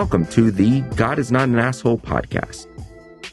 welcome to the God is Not an Asshole podcast.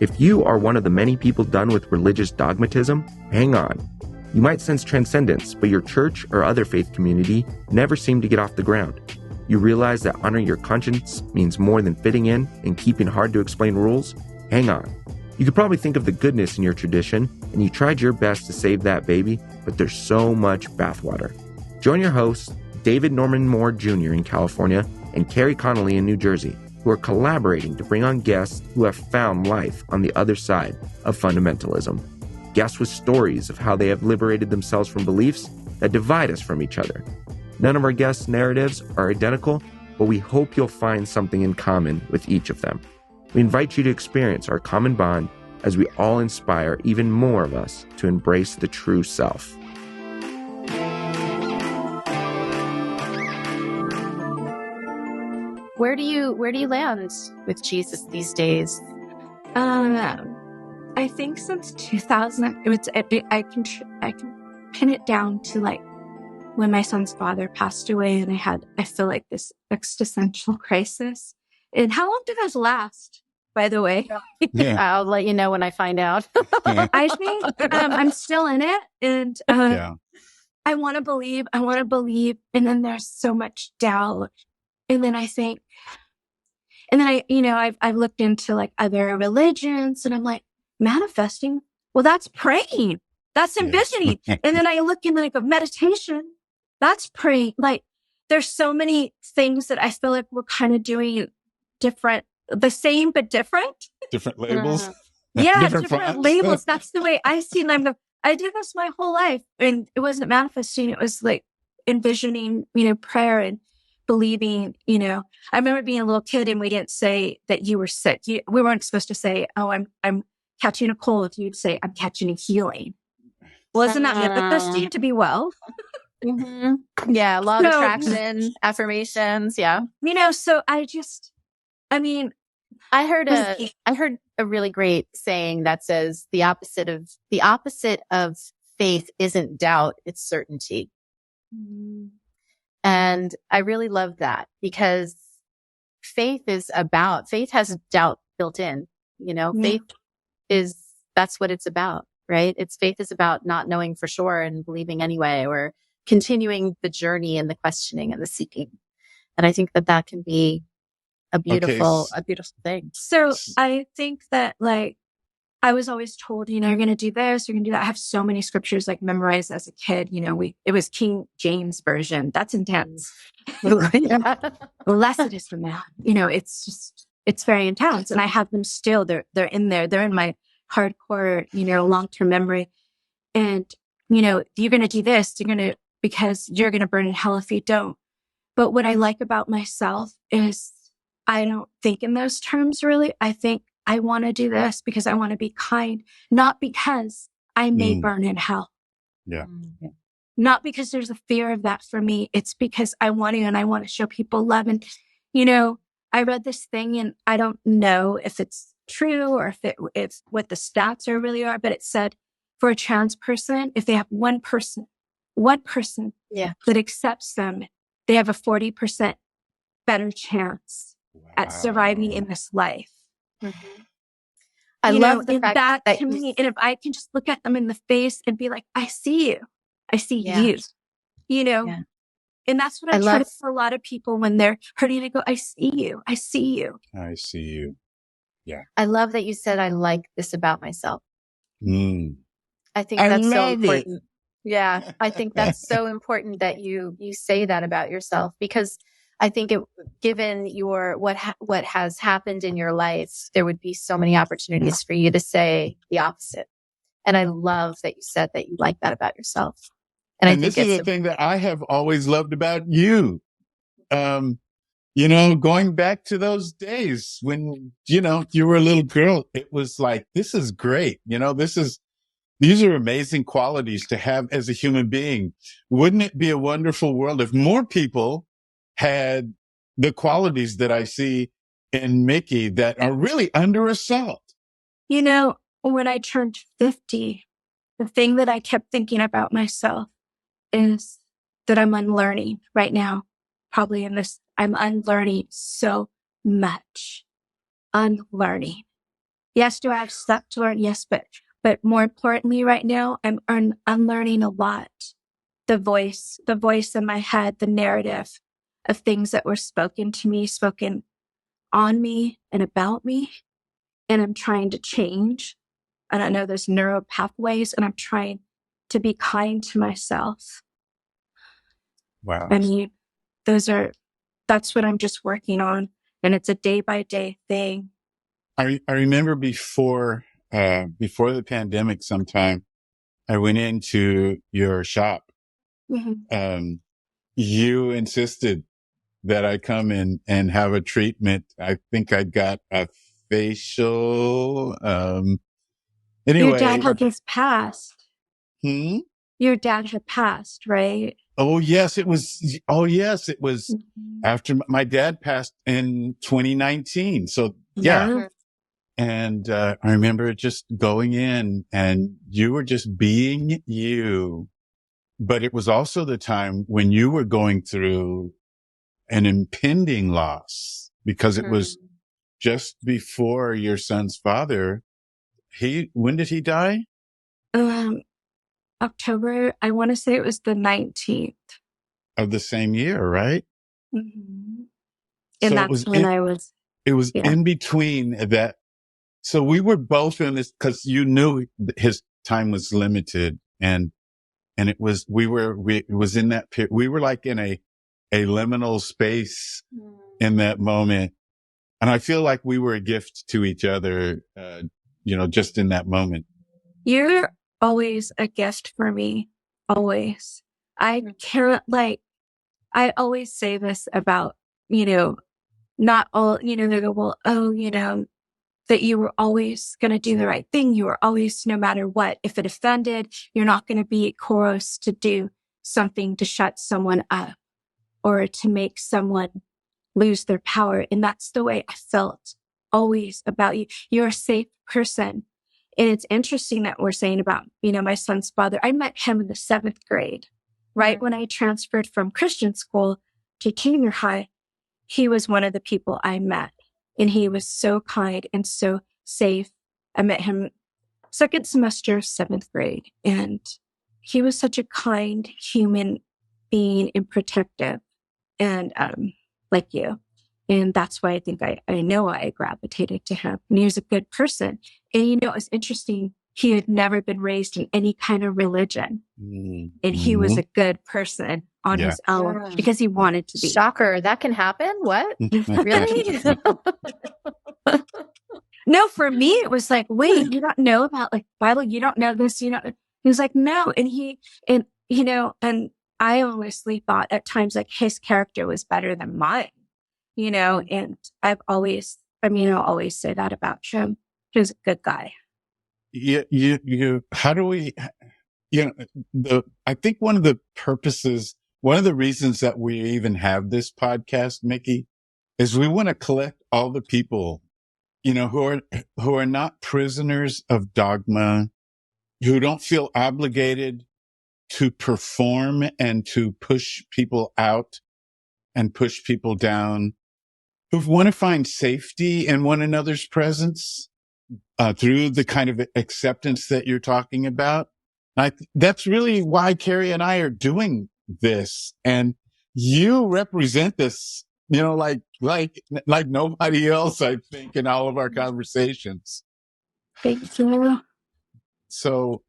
If you are one of the many people done with religious dogmatism, hang on. You might sense transcendence, but your church or other faith community never seem to get off the ground. You realize that honoring your conscience means more than fitting in and keeping hard-to-explain rules? Hang on. You could probably think of the goodness in your tradition, and you tried your best to save that baby, but there's so much bathwater. Join your hosts, David Norman Moore Jr. in California and Carrie Connolly in New Jersey, who are collaborating to bring on guests who have found life on the other side of fundamentalism. Guests with stories of how they have liberated themselves from beliefs that divide us from each other. None of our guests' narratives are identical, but we hope you'll find something in common with each of them. We invite you to experience our common bond as we all inspire even more of us to embrace the true self. Where do you land with Jesus these days? I think since 2000, I can pin it down to like when my son's father passed away, and I feel like this existential crisis. And how long did that last, by the way? Yeah. I'll let you know when I find out. I think I'm still in it, and I want to believe, and then there's so much doubt. And then I think, I've looked into like other religions, and I'm like, manifesting? Well, that's praying. That's envisioning. And then I look in like a meditation. That's praying. Like, there's so many things that I feel like we're kind of doing different, the same, but different. Different labels. Yeah, different labels. That's the way I see them. I did this my whole life, and it wasn't manifesting. It was like envisioning, prayer and believing, I remember being a little kid and we didn't say that you were sick. We weren't supposed to say, oh, I'm catching a cold. You'd say, I'm catching a healing. Well, isn't that manifesting to be well? Mm-hmm. Yeah. Law of attraction, affirmations. Yeah. So I heard a really great saying that says the opposite of faith isn't doubt, it's certainty. Mm-hmm. And I really love that because faith has doubt built in, faith that's what it's about, right? Faith is about not knowing for sure and believing anyway, or continuing the journey and the questioning and the seeking. And I think that can be a beautiful thing. So I think that I was always told, you're going to do this, you're going to do that. I have so many scriptures memorized as a kid. It was King James version. That's intense. Blessed is the man. It's very intense. And I have them still. They're in there. They're in my hardcore, long-term memory. And, you're going to do this. Because you're going to burn in hell if you don't. But what I like about myself is I don't think in those terms, really. I think I want to do this because I want to be kind, not because I may burn in hell. Yeah. Not because there's a fear of that for me. It's because I want to, and I want to show people love. And, I read this thing and I don't know if it's true or if it's what the stats really are, but it said for a trans person, if they have one person that accepts them, they have a 40% better chance at surviving in this life. Mm-hmm. I love the fact that to me, and if I can just look at them in the face and be like, I see you. I see you, and that's what I try to for a lot of people when they're hurting. I go, I see you. I see you. I see you. Yeah. I love that you said, I like this about myself. I think I that's so love important. Yeah. I think that's so important that you say that about yourself, because I think given what has happened in your life, there would be so many opportunities for you to say the opposite. And I love that you said that you like that about yourself. And I think this is the thing that I have always loved about you. Going back to those days when, you were a little girl, it was like, this is great. These are amazing qualities to have as a human being. Wouldn't it be a wonderful world if more people had the qualities that I see in Mickie that are really under assault? When I turned 50, the thing that I kept thinking about myself is that I'm unlearning right now, probably in this, I'm unlearning so much unlearning. Yes, do I have stuff to learn? Yes, but more importantly right now, I'm unlearning a lot. The voice in my head, the narrative of things that were spoken to me, spoken on me and about me. And I'm trying to change. And I know there's neural pathways, and I'm trying to be kind to myself. Wow. I mean, that's what I'm just working on. And it's a day by day thing. I remember before the pandemic sometime, I went into your shop. Mm-hmm. You insisted that I come in and have a treatment. I think I got a facial. Anyway. Your dad had just passed. Hmm? Your dad had passed, right? Oh, yes, it was. Mm-hmm. After my dad passed in 2019. So yeah. And, I remember just going in and you were just being you, but it was also the time when you were going through an impending loss because it was just before your son's father. When did he die? October, I want to say it was the 19th. Of the same year, right? Mm-hmm. So And that's when it was in between that. So we were both in this because you knew his time was limited and it was, it was in that period. We were like in a liminal space in that moment. And I feel like we were a gift to each other, just in that moment. You're always a gift for me. Always. I can't I always say this about, not all, they go, well, that you were always going to do the right thing. You were always, no matter what, if it offended, you're not going to be coerced to do something to shut someone up or to make someone lose their power. And that's the way I felt always about you. You're a safe person. And it's interesting that we're saying about, my son's father. I met him in the 7th grade, right? When I transferred from Christian school to junior high, he was one of the people I met. And he was so kind and so safe. I met him 2nd semester of 7th grade. And he was such a kind human being and protective and like you. And that's why I think I know I gravitated to him. And he was a good person. And it was interesting. He had never been raised in any kind of religion. Mm-hmm. And he was a good person on his own because he wanted to be. Shocker. That can happen? What? Really? No, for me, it was like, wait, you don't know about Bible? You don't know this? He was like, no. And and I honestly thought at times like his character was better than mine, and I'll always say that about him. He was a good guy. How do we, I think one of the reasons that we even have this podcast, Mickie, is we want to collect all the people, who are not prisoners of dogma, who don't feel obligated to perform and to push people out and push people down, who want to find safety in one another's presence. Through the kind of acceptance that you're talking about. That's really why Carrie and I are doing this. And you represent this, like nobody else, I think, in all of our conversations. Thank you. So,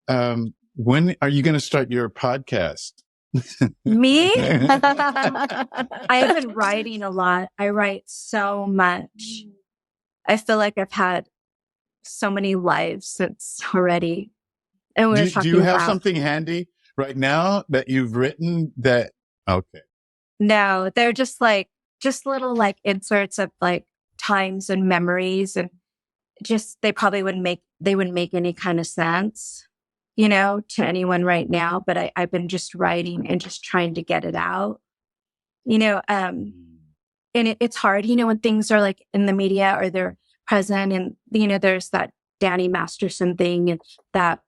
when are you going to start your podcast? Me? I've been writing a lot. I write so much. I feel like I've had so many lives since already. And do you have something handy right now that you've written that? Okay. No, they're just little inserts of times and memories, and they probably wouldn't make any kind of sense, to anyone right now. But I've been just writing and just trying to get it out, and it's hard, when things are in the media or they're present, and there's that Danny Masterson thing, and that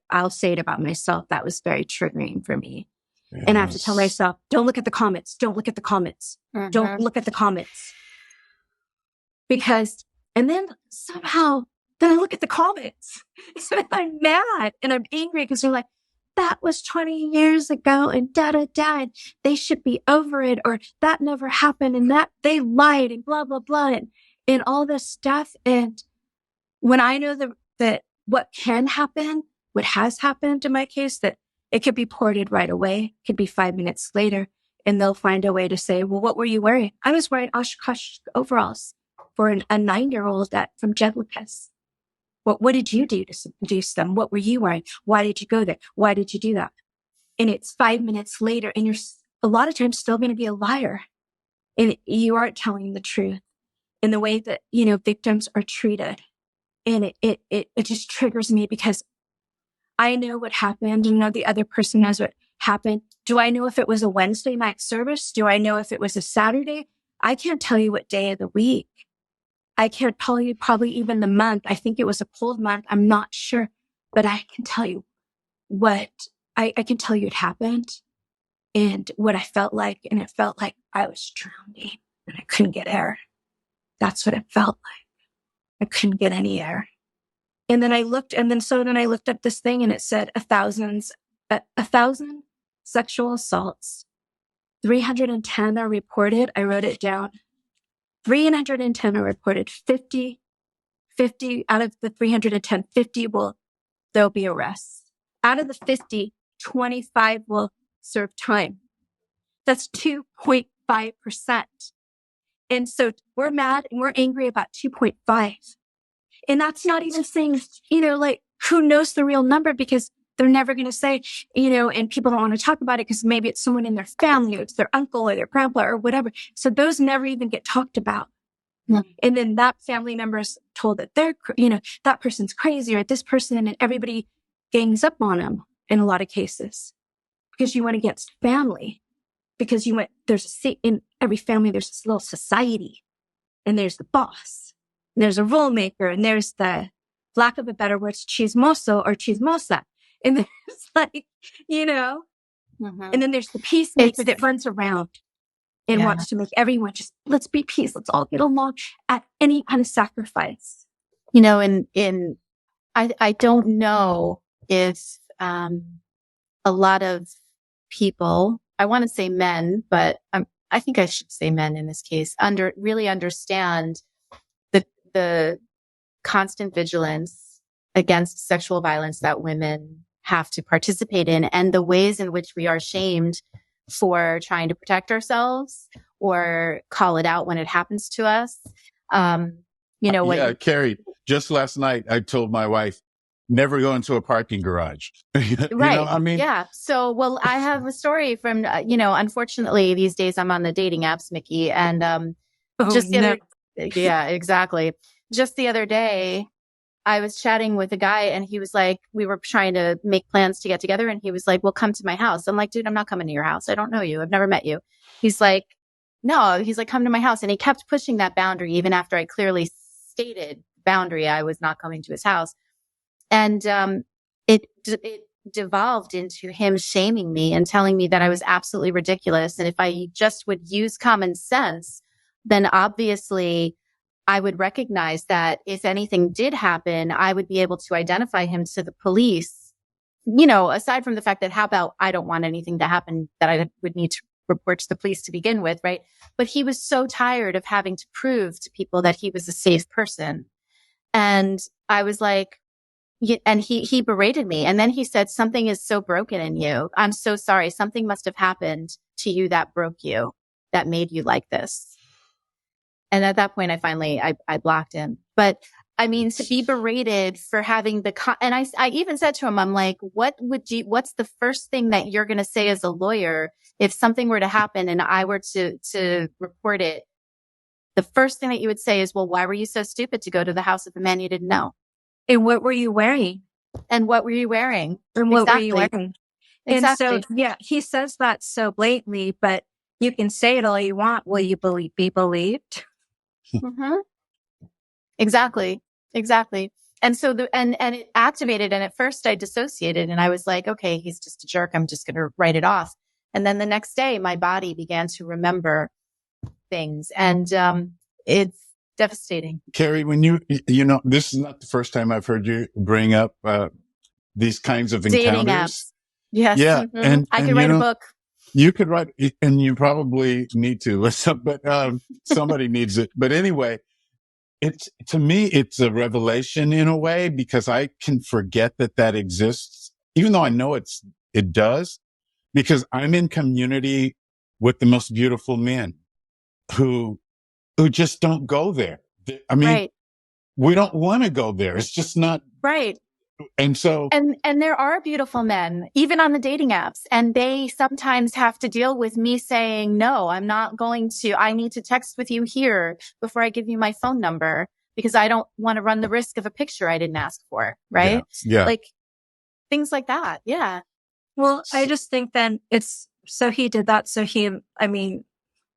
I'll say it about myself, that was very triggering for me. Yes. And I have to tell myself, don't look at the comments. Don't look at the comments. Mm-hmm. Don't look at the comments. And then somehow, then I look at the comments and I'm mad and I'm angry because they're like, that was 20 years ago and and they should be over it, or that never happened and that they lied and blah, blah, blah, and all this stuff. And when I know that what can happen, what has happened in my case, that it could be ported right away, could be 5 minutes later, and they'll find a way to say, well, what were you wearing? I was wearing Oshkosh overalls for a 9-year-old from Jedlicus. What did you do to seduce them? What were you wearing? Why did you go there? Why did you do that? And it's 5 minutes later, and you're a lot of times still going to be a liar. And you aren't telling the truth in the way that, victims are treated. And it just triggers me because I know what happened. The other person knows what happened. Do I know if it was a Wednesday night service? Do I know if it was a Saturday? I can't tell you what day of the week. I can't tell you probably even the month. I think it was a cold month. I'm not sure, but I can tell you I can tell you it happened and what I felt like. And it felt like I was drowning and I couldn't get air. That's what it felt like. I couldn't get any air. And then I looked up this thing and it said 1,000 sexual assaults. 310 are reported. I wrote it down. 310 are reported. 50 out of the 310, 50 there'll be arrests. Out of the 50, 25 will serve time. That's 2.5%. And so we're mad and we're angry about 2.5. And that's not even saying, who knows the real number, because they're never going to say, and people don't want to talk about it because maybe it's someone in their family, or it's their uncle or their grandpa or whatever. So those never even get talked about. Mm-hmm. And then that family member is told that that person's crazy, or this person, and everybody gangs up on them in a lot of cases because you went against family, because in every family, there's this little society, and there's the boss, and there's a rule maker, and there's the, lack of a better word, chismoso or chismosa. And there's mm-hmm. And then there's the peacemaker that runs around and wants to make everyone just, let's be peace. Let's all get along at any kind of sacrifice. I don't know if, a lot of people, I want to say men, but I think I should say men in this case, really understand the constant vigilance against sexual violence that women have to participate in, and the ways in which we are shamed for trying to protect ourselves or call it out when it happens to us. Carrie, just last night, I told my wife, never go into a parking garage. Right. Yeah. So, I have a story from, unfortunately these days I'm on the dating apps, Mickie, and, yeah, exactly. Just the other day, I was chatting with a guy and he was like, we were trying to make plans to get together. And he was like, well, come to my house. I'm like, dude, I'm not coming to your house. I don't know you. I've never met you. He's like, no, come to my house. And he kept pushing that boundary even after I clearly stated boundary. I was not coming to his house. And, it devolved into him shaming me and telling me that I was absolutely ridiculous. And if I just would use common sense, then obviously I would recognize that if anything did happen, I would be able to identify him to the police. Aside from the fact that how about I don't want anything to happen that I would need to report to the police to begin with, right? But he was so tired of having to prove to people that he was a safe person. And I was like, and he berated me. And then he said, something is so broken in you. I'm so sorry. Something must have happened to you that broke you, that made you like this. And at that point, I blocked him. But I mean, to be berated for having and I even said to him, I'm like, what's the first thing that you're going to say as a lawyer if something were to happen and I were to report it? The first thing that you would say is, well, why were you so stupid to go to the house of a man you didn't know? And what were you wearing? And what were you wearing? And what were you wearing? Exactly. And so, he says that so blatantly, but you can say it all you want. Will you be believed? Mm-hmm. Exactly. And so and it activated. And at first I dissociated and I was like, okay, he's just a jerk. I'm just going to write it off. And then the next day my body began to remember things. And, Devastating. Carrie, when this is not the first time I've heard you bring up these kinds of Dating encounters. apps. Yes. Yeah. Mm-hmm. I could write a book. You could write, and you probably need to, but somebody needs it. But anyway, to me, it's a revelation in a way, because I can forget that exists, even though I know it does, because I'm in community with the most beautiful men who just don't go there. I mean, Right. we don't want to go there. It's just not. Right. And so, and there are beautiful men, even on the dating apps, and they sometimes have to deal with me saying, no, I'm not going to, I need to text with you here before I give you my phone number, because I don't want to run the risk of a picture I didn't ask for. Right. Yeah. Like things like that. Yeah. Well, I just think then so he did that. So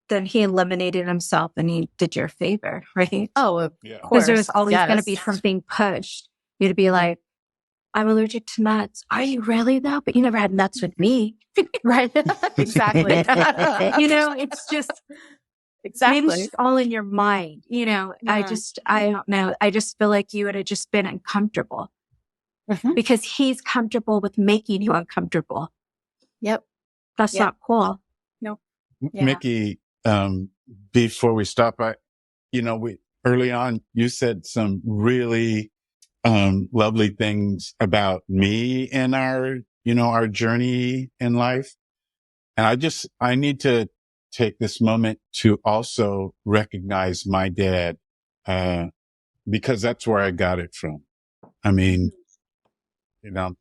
then he eliminated himself and he did your favor, right? Oh, of Yeah. course. Because there was always going to be something pushed. You'd be like, I'm allergic to nuts. Are you really though? But you never had nuts with me. Right. Exactly. It's just, exactly. maybe it's all in your mind. Yeah. I don't know. I just feel like you would have just been uncomfortable because he's comfortable with making you uncomfortable. Yep. That's not cool. No. Yeah. Mickie, before we stop, early on, you said some really lovely things about me and our journey in life. And I need to take this moment to also recognize my dad, because that's where I got it from. I mean,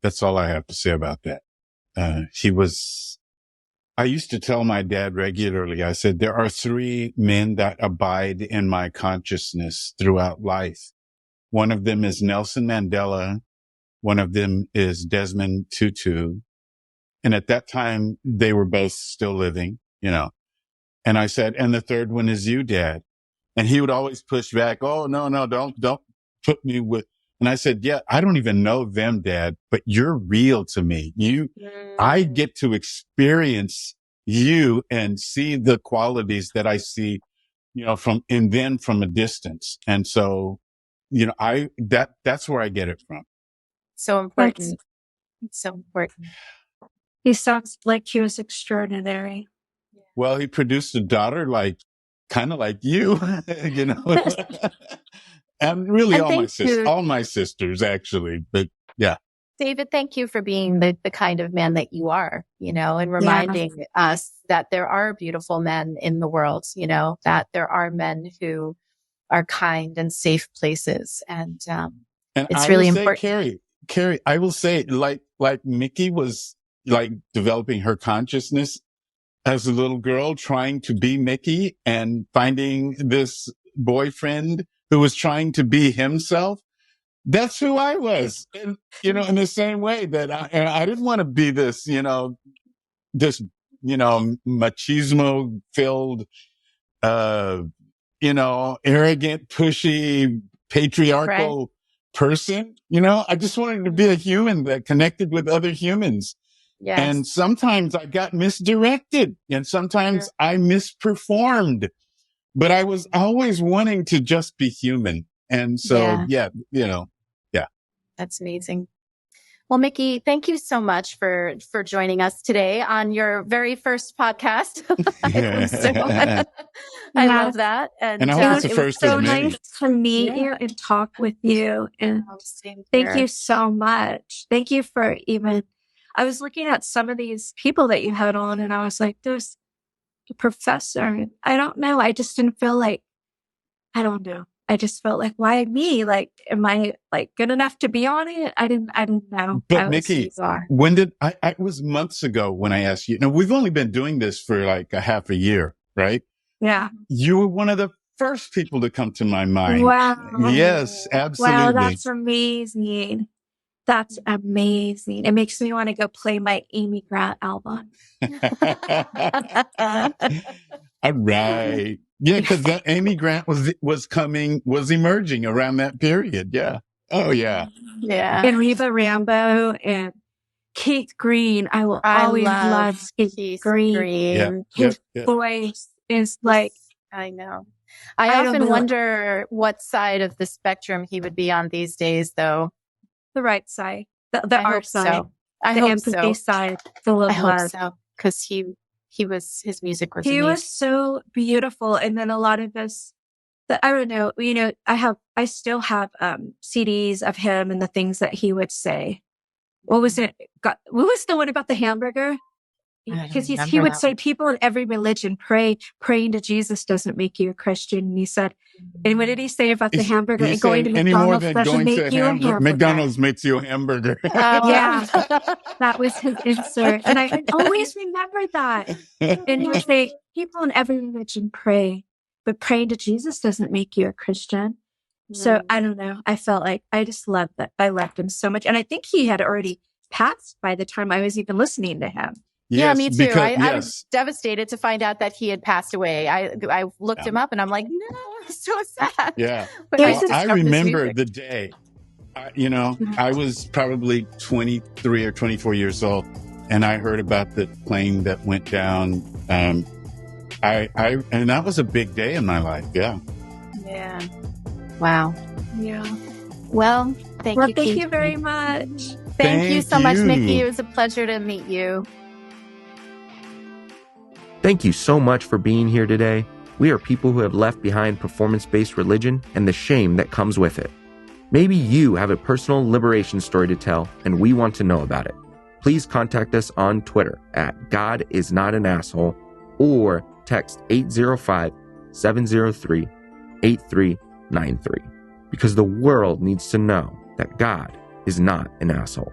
that's all I have to say about that. I used to tell my dad regularly, I said, there are 3 men that abide in my consciousness throughout life. One of them is Nelson Mandela. One of them is Desmond Tutu. And at that time, they were both still living, And I said, and the third one is you, Dad. And he would always push back. Oh, no, don't put me with. And I said, yeah, I don't even know them, Dad, but you're real to me. I get to experience you and see the qualities that I see, from a distance. And so, that's where I get it from. So important. It's so important. He sounds like he was extraordinary. Well, he produced a daughter kind of like you, and really all my sisters actually, but yeah. David, thank you for being the kind of man that you are, and reminding us that there are beautiful men in the world, that there are men who are kind and safe places. And it's really important. Carrie, I will say, like Mickie was developing her consciousness as a little girl, trying to be Mickie and finding this boyfriend who was trying to be himself. That's who I was. And, in the same way that I didn't want to be this, this, machismo filled, arrogant, pushy, patriarchal person. I just wanted to be a human that connected with other humans. Yes. And sometimes I got misdirected and sometimes I misperformed, but I was always wanting to just be human. And so, yeah. That's amazing. Well, Mickie, thank you so much for joining us today on your very first podcast. I love that. And I hope it's the first so of many. Nice to meet you and talk with you. And thank you so much. Thank you for I was looking at some of these people that you had on and I was like, there's a professor. I don't know. I just didn't feel like, I don't know. I just felt like, why me? Am I good enough to be on it? I didn't know. But Mickie, when did it was months ago when I asked you. Now we've only been doing this for a half a year, right? Yeah. You were one of the first people to come to my mind. Wow. Yes, absolutely. Wow, that's amazing. That's amazing. It makes me want to go play my Amy Grant album. All right. Yeah, because that Amy Grant was emerging around that period. Yeah. Oh, yeah. Yeah. And Reba Rambo and Keith Green. I will always love Keith Green. Yeah. His voice is I know. I don't often know. wonder what side of the spectrum he would be on these days, though. The right side, the I art hope side, so. I the hope empathy so. side, full I of hope love. so. Because his music was He amazing. was so beautiful. And then a lot of us, I don't know, I still have CDs of him and the things that he would say. What was it? What was the one about the hamburger? Because he would say people in every religion praying to Jesus doesn't make you a Christian. And he said, and what did he say about the hamburger? And going to any more McDonald's than doesn't going make to you a hamburger. McDonald's makes you a hamburger. Yeah, that was his answer. And I always remember that. And he would say, people in every religion pray, but praying to Jesus doesn't make you a Christian. So I don't know. I felt like I just loved that. I loved him so much. And I think he had already passed by the time I was even listening to him. Yeah, Yes, me too. because, I was devastated to find out that he had passed away. I looked him up and I'm like, no, I'm so sad. Yeah. But Well, just I discovered his remember music. the day, I was probably 23 or 24 years old, and I heard about the plane that went down. And that was a big day in my life. Yeah. Yeah. Wow. Yeah. Well, thank you. Thank Keith. you very much. Thank you so much, you. Mickie. It was a pleasure to meet you. Thank you so much for being here today. We are people who have left behind performance-based religion and the shame that comes with it. Maybe you have a personal liberation story to tell, and we want to know about it. Please contact us on Twitter at GodIsNotAnAsshole or text 805-703-8393 because the world needs to know that God is not an asshole.